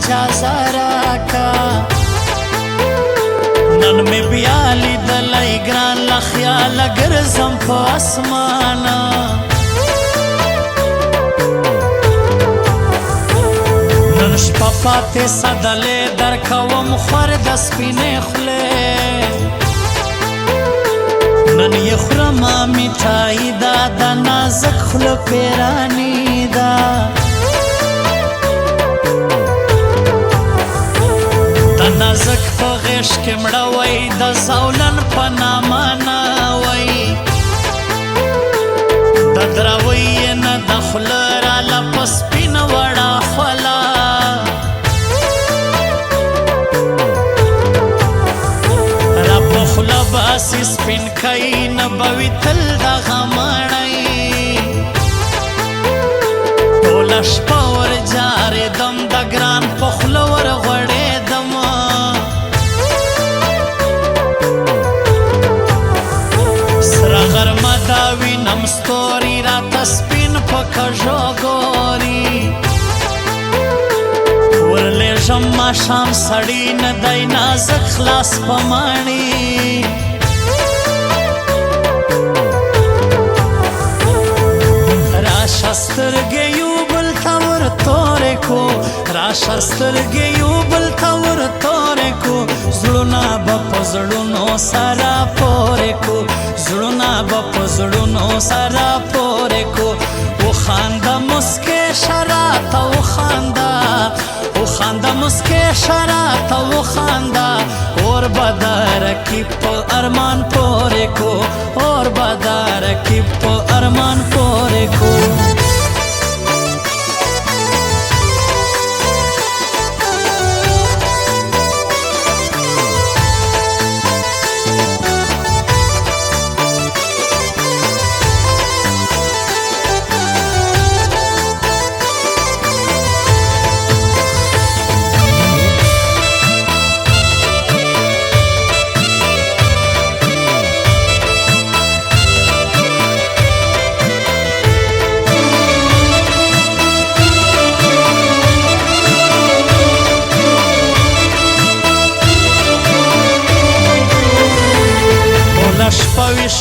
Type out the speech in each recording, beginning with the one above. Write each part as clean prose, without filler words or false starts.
اجازه راکا نن می بیا لیدلی ګران له خیاله ګرځم په اسمانه نن شپه پاتې سدلې درکوم خور د سپینې خولې نن یې خورمه میټایي ده د نازک خوله پیراني ده د نازک په غېږ کې مړه وی د زولن په نامه نه وی د دراوۍ یې نه د خوله راله په سپینه وړه خوله را په خوله باسي سپین کوي نه به وي تل دغه مړی ټوله شپه ورجارېدم د ګران په خوله ورغوړېدم سره غرمه دا وینم ستوري راته سپین په کږو ګوري ورلېږم ماښام سړي نه دی نازک خلاص په ماڼي راشه سترګې یو بل ته ورتورې کو راشه سترګې یو بل ته ورتورې کو زړونه به په زړونو سره پورې کو زړونه به په زړونو سره پورې کو وخانده مسکې شراته وخانده وخانده مسکې شراته وخانده اور به د رقیب په ارمان پورې کو اور به د رقیب په ارمان پورې کو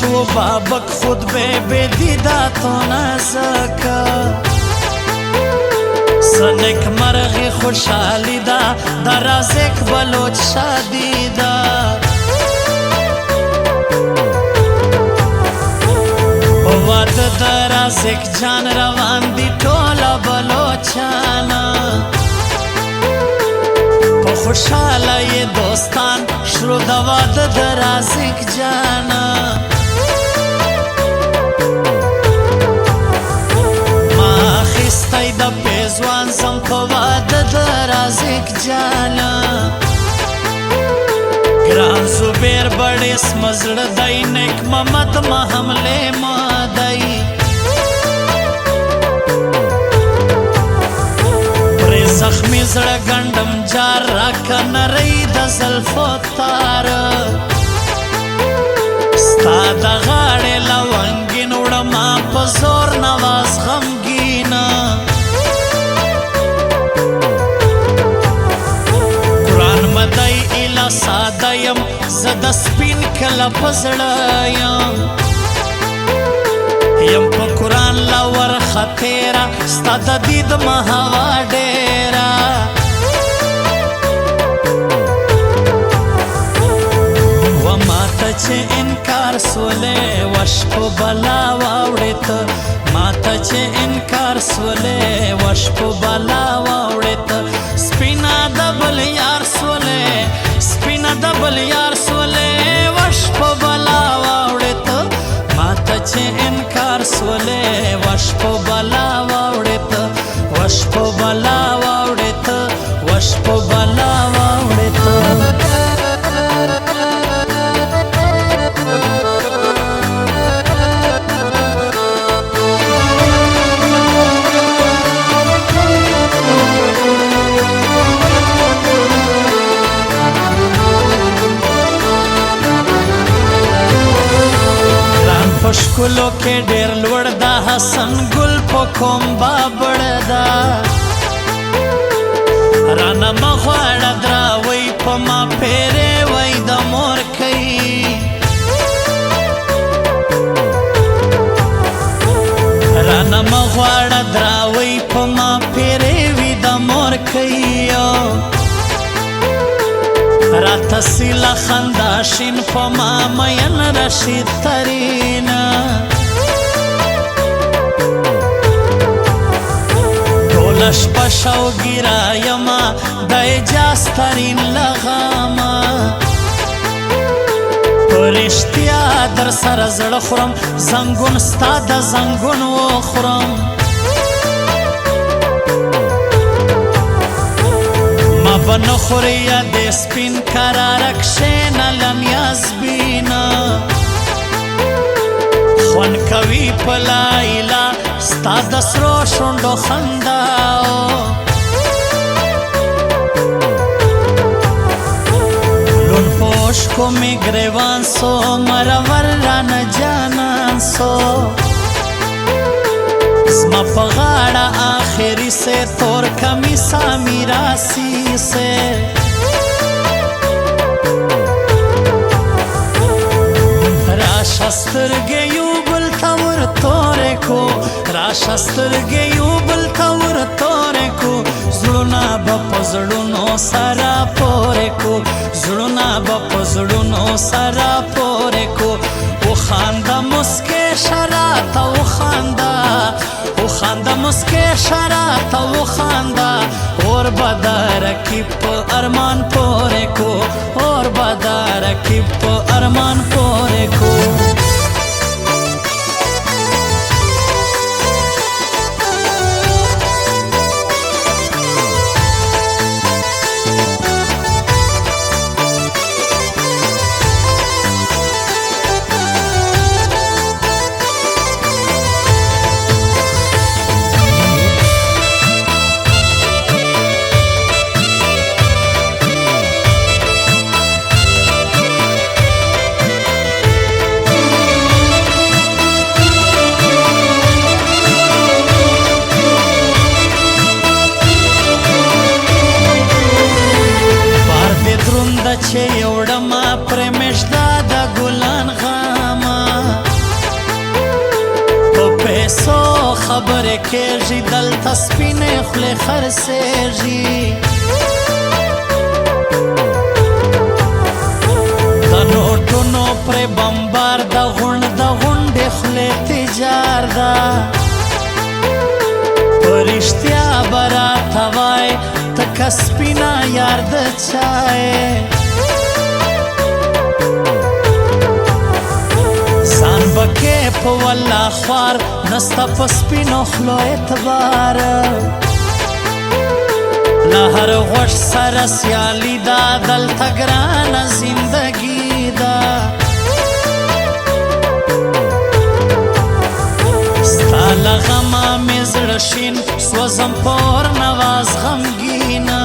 شو بابک خود به دیده تو نزکا سنک مرغی خوشحالی دا در از یک بلوچ شادی دا واد در از یک جان روان دی ټوله بلوچانا په خوشحاله یې دوستان شروع د واده د رازق جانا د پیزوان زم په واده د رازق جانا ګران زبیر بړې سمزړه دی نیک محمد ما حمله ما دی پرې زخمي زړه ګنډم جار راکه نری د زلفو تار ستا د غاړې لونګین وړما په زور نواز غمګینا ساده یم زه د سپین کله په زړه یم په قرآن له ورختېره ستا د دید مهوا ډېره و ماته چې انکار سولې وش په بلا واوړې ته ماته چې انکار سولې وش په بلا واوړې ته سپینه د بل یار سولې سپینه د بل یار سولې وش په بلا واوړې ته ماته چې انکار سولې وش په بلا واوړې ته وش په بلا واوړې ته وش په بلا واوړې ته پشکلو کې ډېر لوړ دا حسن ګل په کوم بابړ دا رانا مغواړه دراوی په ما پیرې وای د مور کوي رانا مغواړه دراوی په ما پیرې وی د مور کوي راته سیله خندا شین په ما مین رشید ترینا شپه شوګیرا یما د اجاز ترین لغاما پرشتیا در سره زړه خورم زنګون ستا د زنګون وخورم ما به نه خورې یا د سپین کراره کښېنه لمیاز بینا خوند کوي په لایلا ستا د سرو شونډو خندا لون پوش کو می گریوان سو مرور ران جانان سو زما په غاړه آخري سے تور کمیسا میراسی سے راشه سترګې یو بل ته ور تورې کو راشه سترګې یو بل ته ور تورې کو زړونه به په زړونو سره پورې کو زړونه به په زړونو سره پورې کو وخانده مسکې شراته وخانده وخانده مسکې شراته وخانده اور به د رقیب په ارمان پورې کو اور به د رقیب په ارمان پورې کو چې یوړما پرمشدا د ګلان غاما په پیسو خبرې کېږي دلته سپینې خولې خرڅېږي د نوټونو پرې بمبار د غونډې خولې تجار ده په رښتیا به راته وای ته که سپینه یار د چای ځان بکې په والله خوار نسته په سپینو خلو اعتبار له هر غوږ سره سیالي ده دلته ګرانه زندګي ده ستا له غمه مې زړه شین سوځم په اور نواز غمګینه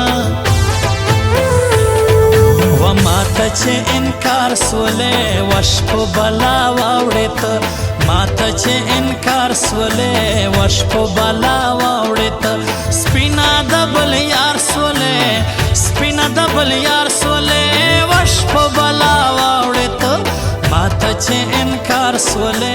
ماته چې انکار سولې وش په بلا واوړې ته ماته چې انکار سولې وش په بلا واوړې ته سپینا د بل یار سولې سپینا د بل یار سولې وش په بلا واوړې ته ماته چې انکار سولې